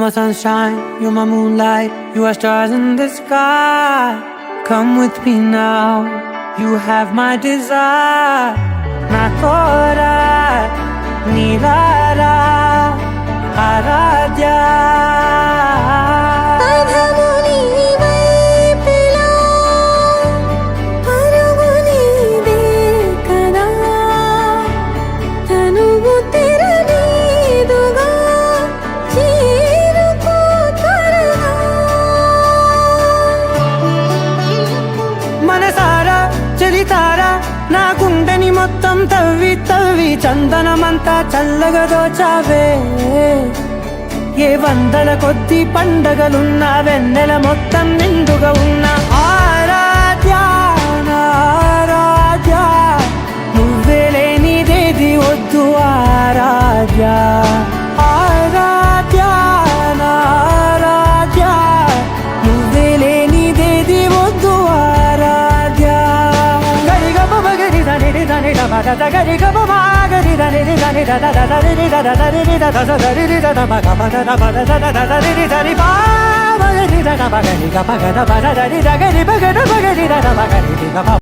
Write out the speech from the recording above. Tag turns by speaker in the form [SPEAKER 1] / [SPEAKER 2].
[SPEAKER 1] my sunshine, you're my moonlight, you are stars in the sky. Come with me now, you have my desire. Na tora nilara aradya. మనసారా చలితారా నా గుండెని మొత్తం తవ్వి తవ్వి చందనమంతా చల్లగా దోచావే. ఏ వందల కొద్ది పండగలున్నా వెన్నెల మొత్తం నిండుగా ఉన్న ఆరాధ్య నా ఆరాధ్య, నువ్వే లేనిదేది వద్దు ఆరాధ్య. ఆరాధ్య నా ఆరాధ్య, నువ్వే లేనిదేది వద్దు ఆరాధ్య. గరిగమ మగరి దని దని దమ దద గరిగమ మగరి దని దని దద దద రి దద రి దద దరి రి దద మగ మగ దమ దద దద రి దని పా మగరి దద మగరి గమ గద బద రి దగరి మగ మగరి దద మగరి దమ